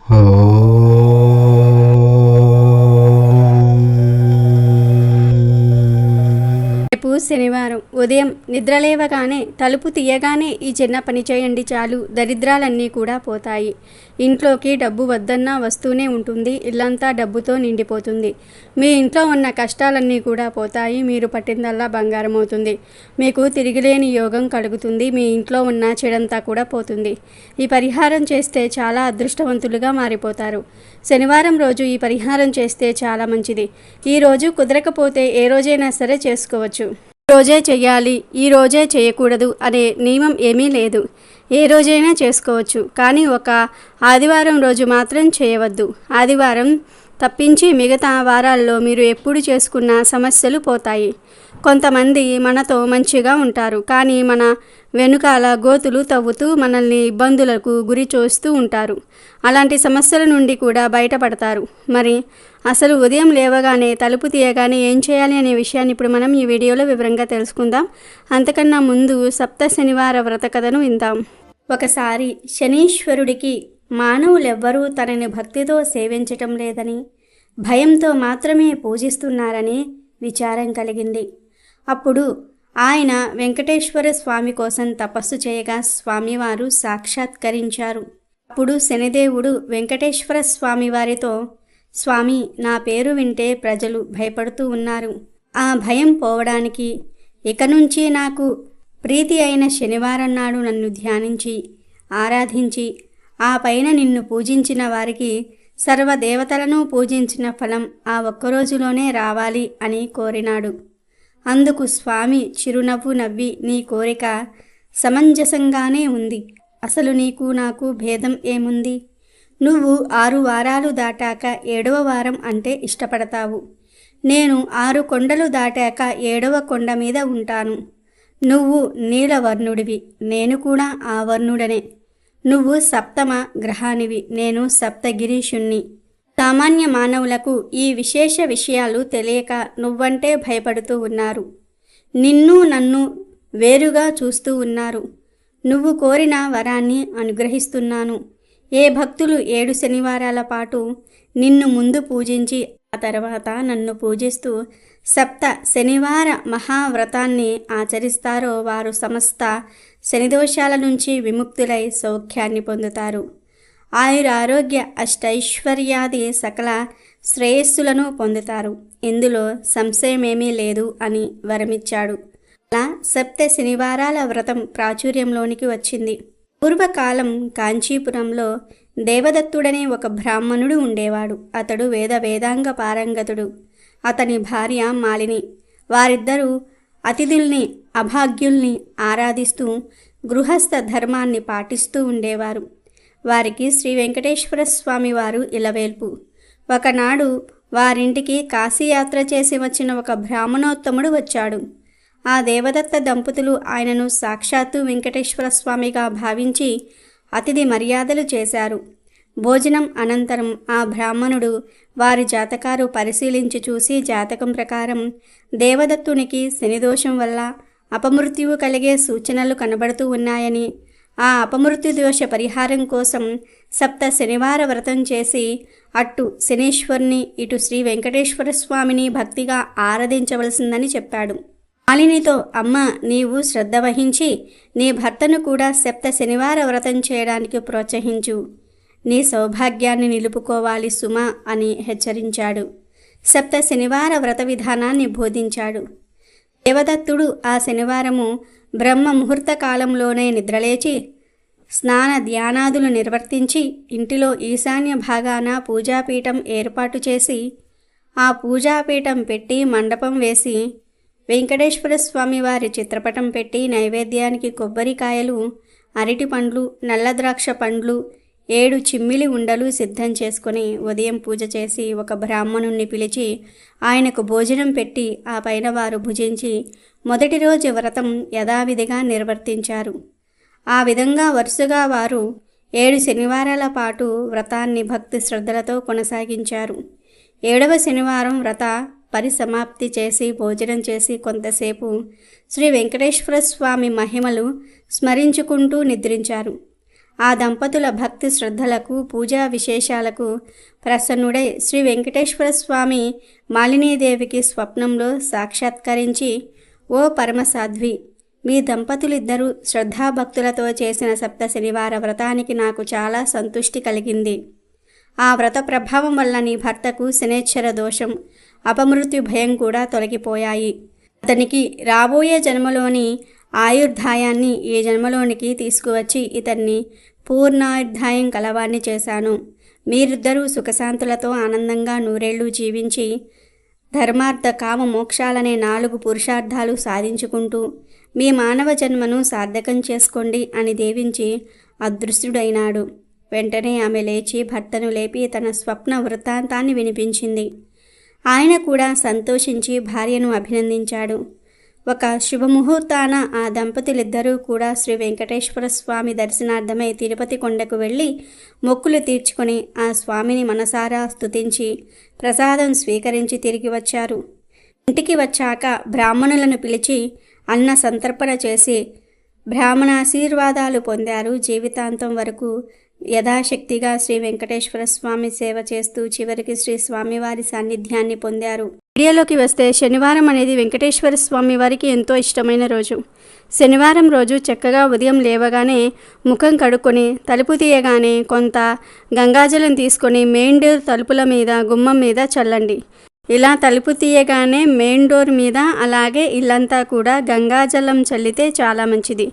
రేపు శనివారం ఉదయం నిద్రలేవగానే తలుపు తీయగానే ఈ చిన్న పని చేయండి చాలు, దరిద్రాలన్నీ కూడా పోతాయి. ఇంట్లోకి డబ్బు వద్దన్నా వస్తూనే ఉంటుంది. ఇల్లంతా డబ్బుతో నిండిపోతుంది. మీ ఇంట్లో ఉన్న కష్టాలన్నీ కూడా పోతాయి. మీరు పట్టిందల్లా బంగారం అవుతుంది. మీకు తిరిగిలేని యోగం కలుగుతుంది. మీ ఇంట్లో ఉన్న చెడంతా కూడా పోతుంది. ఈ పరిహారం చేస్తే చాలా అదృష్టవంతులుగా మారిపోతారు. శనివారం రోజు ఈ పరిహారం చేస్తే చాలా మంచిది. ఈ రోజు కుదరకపోతే ఏ రోజైనా సరే చేసుకోవచ్చు. రోజే చెయ్యాలి, ఈ రోజే చేయకూడదు అనే నియమం ఏమీ లేదు. ఏ రోజైనా చేసుకోవచ్చు. కానీ ఒక ఆదివారం రోజు మాత్రం చేయవద్దు. ఆదివారం తప్పించి మిగతా వారాల్లో మీరు ఎప్పుడు చేసుకున్న సమస్యలు పోతాయి. కొంతమంది మనతో మంచిగా ఉంటారు, కానీ మన వెనుకాల గోతులు తవ్వుతూ మనల్ని ఇబ్బందులకు గురి చేస్తూ ఉంటారు. అలాంటి సమస్యల నుండి కూడా బయటపడతారు. మరి అసలు ఉదయం లేవగానే తలుపు తీయగానే ఏం చేయాలి అనే విషయాన్ని ఇప్పుడు మనం ఈ వీడియోలో వివరంగా తెలుసుకుందాం. అంతకన్నా ముందు సప్త శనివార వ్రత కథను విందాం. ఒకసారి శనీశ్వరుడికి మానవులెవ్వరూ తనని భక్తితో సేవించటం లేదని, భయంతో మాత్రమే పూజిస్తున్నారని విచారం కలిగింది. అప్పుడు ఆయన వెంకటేశ్వర స్వామి కోసం తపస్సు చేయగా స్వామివారు సాక్షాత్కరించారు. అప్పుడు శనిదేవుడు వెంకటేశ్వర స్వామి వారితో, స్వామి, నా పేరు వింటే ప్రజలు భయపడుతూ ఉన్నారు. ఆ భయం పోవడానికి ఇక నుంచి నాకు ప్రీతి అయిన శనివారం నాడు నన్ను ధ్యానించి ఆరాధించి ఆ పైన నిన్ను పూజించిన వారికి సర్వదేవతలను పూజించిన ఫలం ఆ ఒక్కరోజులోనే రావాలి అని కోరినాడు. అందుకు స్వామి చిరునవ్వు నవ్వి, నీ కోరిక సమంజసంగానే ఉంది. అసలు నీకు నాకు భేదం ఏముంది? నువ్వు 6 వారాలు దాటాక 7వ వారం అంటే ఇష్టపడతావు. నేను 6 కొండలు దాటాక 7వ కొండ మీద ఉంటాను. నువ్వు నీలవర్ణుడివి, నేను కూడా ఆ వర్ణుడనే. నువ్వు సప్తమ గ్రహానివి, నేను సప్తగిరీషుణ్ణి. సామాన్య మానవులకు ఈ విశేష విషయాలు తెలియక నువ్వంటే భయపడుతూ ఉన్నారు. నిన్ను నన్ను వేరుగా చూస్తూ ఉన్నారు. నువ్వు కోరిన వరాన్ని అనుగ్రహిస్తున్నాను. ఏ భక్తులు 7 శనివారాల పాటు నిన్ను ముందు పూజించి ఆ తర్వాత నన్ను పూజిస్తూ సప్త శనివార మహావ్రతాన్ని ఆచరిస్తారో వారు సమస్త శనిదోషాల నుంచి విముక్తులై సౌఖ్యాన్ని పొందుతారు. ఆయురారోగ్య అష్టైశ్వర్యాది సకల శ్రేయస్సులను పొందుతారు. ఇందులో సంశయమేమీ లేదు అని వరమిచ్చాడు. అలా సప్త శనివారాల వ్రతం ప్రాచుర్యంలోనికి వచ్చింది. పూర్వకాలం కాంచీపురంలో దేవదత్తుడనే ఒక బ్రాహ్మణుడు ఉండేవాడు. అతడు వేదాంగ పారంగతుడు. అతని భార్య మాలిని. వారిద్దరూ అతిథుల్ని అభాగ్యుల్ని ఆరాధిస్తూ గృహస్థ ధర్మాన్ని పాటిస్తూ ఉండేవారు. వారికి శ్రీ వెంకటేశ్వర స్వామి వారు ఇలవేల్పు. ఒకనాడు వారింటికి కాశీయాత్ర చేసి వచ్చిన ఒక బ్రాహ్మణోత్తముడు వచ్చాడు. ఆ దేవదత్త దంపతులు ఆయనను సాక్షాత్తు వెంకటేశ్వర స్వామిగా భావించి అతిథి మర్యాదలు చేశారు. భోజనం అనంతరం ఆ బ్రాహ్మణుడు వారి జాతకాలు పరిశీలించి చూసి జాతకం ప్రకారం దేవదత్తునికి శనిదోషం వల్ల అపమృత్యువు కలిగే సూచనలు కనబడుతూ ఉన్నాయని, ఆ అపమృత్యు దోష పరిహారం కోసం సప్త శనివార వ్రతం చేసి అటు శనీశ్వరుని ఇటు శ్రీ వెంకటేశ్వర స్వామిని భక్తిగా ఆరాధించవలసిందని చెప్పాడు. మాలినితో, అమ్మ, నీవు శ్రద్ధ వహించి నీ భర్తను కూడా సప్త శనివార వ్రతం చేయడానికి ప్రోత్సహించు. నీ సౌభాగ్యాన్ని నిలుపుకోవాలి సుమా అని హెచ్చరించాడు. సప్త శనివార వ్రత విధానాన్ని బోధించాడు. దేవదత్తుడు ఆ శనివారము బ్రహ్మ ముహూర్త కాలంలోనే నిద్రలేచి స్నాన ధ్యానాదులు నిర్వర్తించి ఇంటిలో ఈశాన్య భాగాన పూజాపీఠం ఏర్పాటు చేసి ఆ పూజాపీఠం పెట్టి మండపం వేసి వెంకటేశ్వర స్వామి వారి చిత్రపటం పెట్టి నైవేద్యానికి కొబ్బరికాయలు, అరటి పండ్లు, నల్ల ద్రాక్ష పండ్లు, 7 చిమ్మిలి ఉండలు సిద్ధం చేసుకుని ఉదయం పూజ చేసి ఒక బ్రాహ్మణుణ్ణి పిలిచి ఆయనకు భోజనం పెట్టి ఆ పైన వారు భుజించి మొదటి రోజు వ్రతం యథావిధిగా నిర్వర్తించారు. ఆ విధంగా వరుసగా వారు 7 శనివారాల పాటు వ్రతాన్ని భక్తి శ్రద్ధలతో కొనసాగించారు. 7వ శనివారం వ్రత పరిసమాప్తి చేసి భోజనం చేసి కొంతసేపు శ్రీ వెంకటేశ్వర స్వామి మహిమలు స్మరించుకుంటూ నిద్రించారు. ఆ దంపతుల భక్తి శ్రద్ధలకు పూజా విశేషాలకు ప్రసన్నుడై శ్రీ వెంకటేశ్వర స్వామి మాలినీదేవికి స్వప్నంలో సాక్షాత్కరించి, ఓ పరమసాధ్వి, మీ దంపతులిద్దరూ శ్రద్ధాభక్తులతో చేసిన సప్త శనివార వ్రతానికి నాకు చాలా సంతుష్టి కలిగింది. ఆ వ్రత ప్రభావం వల్ల నీ భర్తకు శనేశ్వర దోషం, అపమృత్యు భయం కూడా తొలగిపోయాయి. అతనికి రాబోయే జన్మలోని ఆయుర్దాయాన్ని ఈ జన్మలోనికి తీసుకువచ్చి ఇతన్ని పూర్ణాయుర్దాయం కలవాన్ని చేశాను. మీరిద్దరూ సుఖశాంతులతో ఆనందంగా నూరేళ్లు జీవించి ధర్మార్థ కామ మోక్షాలనే 4 పురుషార్థాలు సాధించుకుంటూ మీ మానవ జన్మను సార్థకం చేసుకోండి అని దీవించి అదృశ్యుడైనాడు. వెంటనే ఆమె లేచి భర్తను లేపి తన స్వప్న వృత్తాంతాన్ని వినిపించింది. ఆయన కూడా సంతోషించి భార్యను అభినందించాడు. ఒక శుభముహూర్తాన ఆ దంపతులిద్దరూ కూడా శ్రీ వెంకటేశ్వర స్వామి దర్శనార్థమై తిరుపతి కొండకు వెళ్ళి మొక్కులు తీర్చుకొని ఆ స్వామిని మనసారా స్తుతించి ప్రసాదం స్వీకరించి తిరిగి వచ్చారు. ఇంటికి వచ్చాక బ్రాహ్మణులను పిలిచి అన్న సంతర్పణ చేసి బ్రాహ్మణాశీర్వాదాలు పొందారు. జీవితాంతం వరకు యథాశక్తిగా శ్రీ వెంకటేశ్వర స్వామి సేవ చేస్తూ చివరికి శ్రీ స్వామివారి సాన్నిధ్యాన్ని పొందారు. వీడియోలోకి వస్తే శనివారం అనేది వెంకటేశ్వర స్వామి వారికి ఎంతో ఇష్టమైన రోజు. శనివారం రోజు చక్కగా ఉదయం లేవగానే ముఖం కడుక్కొని తలుపు తీయగానే కొంత గంగాజలం తీసుకొని మెయిన్ డోర్ తలుపుల మీద గుమ్మం మీద చల్లండి. ఇలా తలుపు తీయగానే మెయిన్ డోర్ మీద అలాగే ఇల్లంతా కూడా గంగాజలం చల్లితే చాలా మంచిది.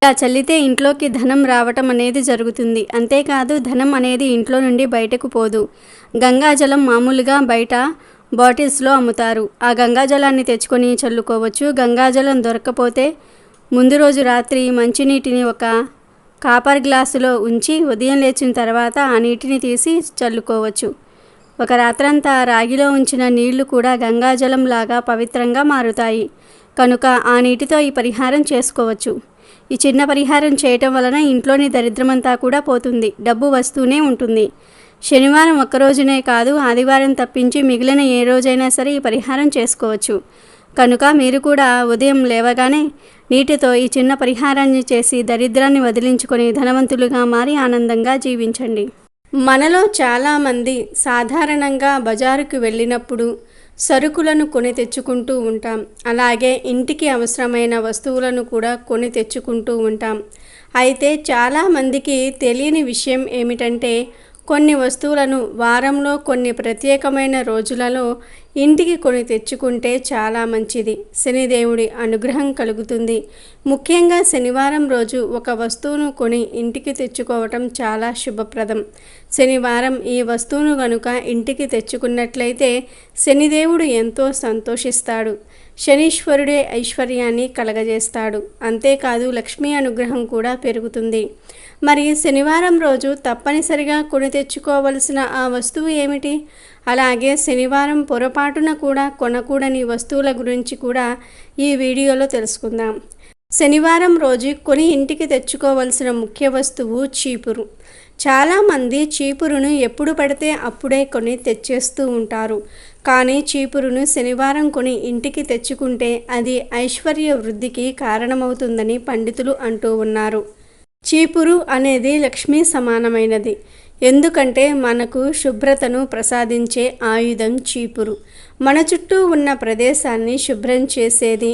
ఇలా చల్లితే ఇంట్లోకి ధనం రావటం అనేది జరుగుతుంది. అంతేకాదు ధనం అనేది ఇంట్లో నుండి బయటకు పోదు. గంగాజలం మామూలుగా బయట బాటిల్స్లో అమ్ముతారు. ఆ గంగాజలాన్ని తెచ్చుకొని చల్లుకోవచ్చు. గంగాజలం దొరకకపోతే ముందు రోజు రాత్రి మంచినీటిని ఒక కాపర్ గ్లాసులో ఉంచి ఉదయం లేచిన తర్వాత ఆ నీటిని తీసి చల్లుకోవచ్చు. ఒక రాత్రంతా రాగిలో ఉంచిన నీళ్లు కూడా గంగాజలం లాగా పవిత్రంగా మారుతాయి. కనుక ఆ నీటితో ఈ పరిహారం చేసుకోవచ్చు. ఈ చిన్న పరిహారం చేయటం వలన ఇంట్లోని దరిద్రమంతా కూడా పోతుంది. డబ్బు వస్తూనే ఉంటుంది. శనివారం ఒక్కరోజునే కాదు, ఆదివారం తప్పించి మిగిలిన ఏ రోజైనా సరే ఈ పరిహారం చేసుకోవచ్చు. కనుక మీరు కూడా ఉదయం లేవగానే నీటితో ఈ చిన్న పరిహారాన్ని చేసి దరిద్రాన్ని వదిలించుకొని ధనవంతులుగా మారి ఆనందంగా జీవించండి. మనలో చాలామంది సాధారణంగా బజారుకు వెళ్ళినప్పుడు సరుకులను కొని తెచ్చుకుంటూ ఉంటాం. అలాగే ఇంటికి అవసరమైన వస్తువులను కూడా కొని తెచ్చుకుంటూ ఉంటాం. అయితే చాలామందికి తెలియని విషయం ఏమిటంటే కొన్ని వస్తువులను వారంలో కొన్ని ప్రత్యేకమైన రోజులలో ఇంటికి కొని తెచ్చుకుంటే చాలా మంచిది. శనిదేవుడి అనుగ్రహం కలుగుతుంది. ముఖ్యంగా శనివారం రోజు ఒక వస్తువును కొని ఇంటికి తెచ్చుకోవటం చాలా శుభప్రదం. శనివారం ఈ వస్తువును గనుక ఇంటికి తెచ్చుకున్నట్లయితే శనిదేవుడు ఎంతో సంతోషిస్తాడు. శనీశ్వరుడే ఐశ్వర్యాన్ని కలగజేస్తాడు. అంతేకాదు లక్ష్మీ అనుగ్రహం కూడా పెరుగుతుంది. మరి శనివారం రోజు తప్పనిసరిగా కొని తెచ్చుకోవలసిన ఆ వస్తువు ఏమిటి? అలాగే శనివారం పొరపాటున కూడా కొనకూడని వస్తువుల గురించి కూడా ఈ వీడియోలో తెలుసుకుందాం. శనివారం రోజు కొని ఇంటికి తెచ్చుకోవలసిన ముఖ్య వస్తువు చీపురు. చాలామంది చీపురును ఎప్పుడు పడితే అప్పుడే కొని తెచ్చేస్తూ ఉంటారు. కానీ చీపురును శనివారం కొని ఇంటికి తెచ్చుకుంటే అది ఐశ్వర్య వృద్ధికి కారణమవుతుందని పండితులు అంటూ ఉన్నారు. చీపురు అనేది లక్ష్మీ సమానమైనది. ఎందుకంటే మనకు శుభ్రతను ప్రసాదించే ఆయుధం చీపురు. మన చుట్టూ ఉన్న ప్రదేశాన్ని శుభ్రం చేసేది,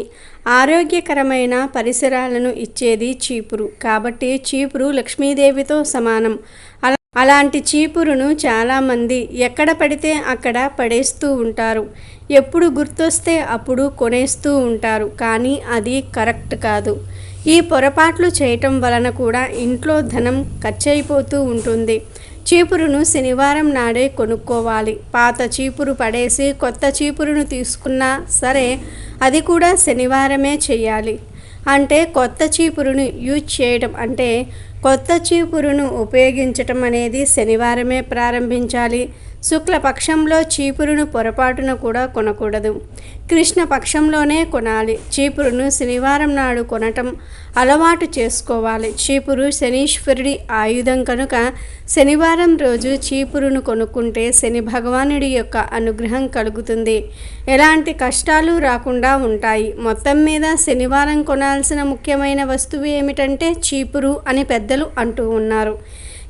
ఆరోగ్యకరమైన పరిసరాలను ఇచ్చేది చీపురు. కాబట్టి చీపురు లక్ష్మీదేవితో సమానం. అలాంటి చీపురును చాలామంది ఎక్కడ పడితే అక్కడ పడేస్తూ ఉంటారు. ఎప్పుడు గుర్తొస్తే అప్పుడు కొనేస్తూ ఉంటారు. కానీ అది కరెక్ట్ కాదు. ఈ పొరపాట్లు చేయటం వలన కూడా ఇంట్లో ధనం ఖర్చయిపోతూ ఉంటుంది. చీపురును శనివారం నాడే కొనుక్కోవాలి. పాత చీపురు పడేసి కొత్త చీపురును తీసుకున్నా సరే అది కూడా శనివారమే చేయాలి. అంటే కొత్త చీపురును యూజ్ చేయడం అంటే కొత్త చీపురును ఉపయోగించటం అనేది శనివారమే ప్రారంభించాలి. శుక్లపక్షంలో చీపురును పొరపాటున కూడా కొనకూడదు. కృష్ణ పక్షంలోనే కొనాలి. చీపురును శనివారం నాడు కొనటం అలవాటు చేసుకోవాలి. చీపురు శనీశ్వరుడి ఆయుధం కనుక శనివారం రోజు చీపురును కొనుక్కుంటే శని భగవానుడి యొక్క అనుగ్రహం కలుగుతుంది. ఎలాంటి కష్టాలు రాకుండా ఉంటాయి. మొత్తం మీద శనివారం కొనాల్సిన ముఖ్యమైన వస్తువు ఏమిటంటే చీపురు అని పెద్దలు అంటూ ఉన్నారు.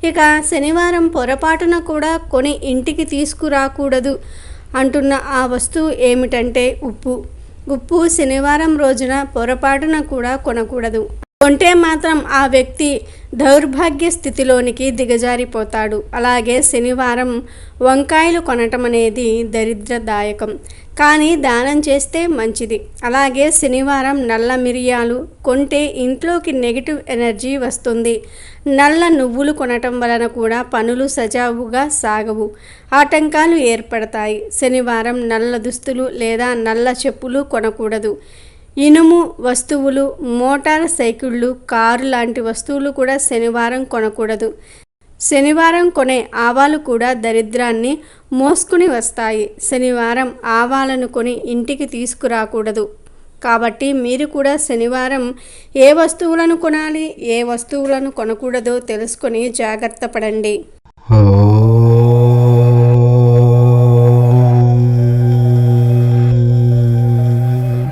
ఇక శనివారం పొరపాటున కూడా కొని ఇంటికి తీసుకురాకూడదు అంటున్న ఆ వస్తువు ఏమిటంటే ఉప్పు శనివారం రోజున పొరపాటున కూడా కొనకూడదు. కొంటే మాత్రం ఆ వ్యక్తి దౌర్భాగ్య స్థితిలోనికి దిగజారిపోతాడు. అలాగే శనివారం వంకాయలు కొనటం అనేది దరిద్రదాయకం, కానీ దానం చేస్తే మంచిది. అలాగే శనివారం నల్ల మిరియాలు కొంటే ఇంట్లోకి నెగిటివ్ ఎనర్జీ వస్తుంది. నల్ల నువ్వులు కొనటం వలన కూడా పనులు సజావుగా సాగవు, ఆటంకాలు ఏర్పడతాయి. శనివారం నల్ల దుస్తులు లేదా నల్ల చెప్పులు కొనకూడదు. ఇనుము వస్తువులు, మోటార్ సైకిళ్ళు, కారు లాంటి వస్తువులు కూడా శనివారం కొనకూడదు. శనివారం కొనే ఆవాలు కూడా దరిద్రాన్ని మోసుకుని వస్తాయి. శనివారం ఆవాలను కొని ఇంటికి తీసుకురాకూడదు. కాబట్టి మీరు కూడా శనివారం ఏ వస్తువులను కొనాలి, ఏ వస్తువులను కొనకూడదో తెలుసుకొని జాగ్రత్త పడండి.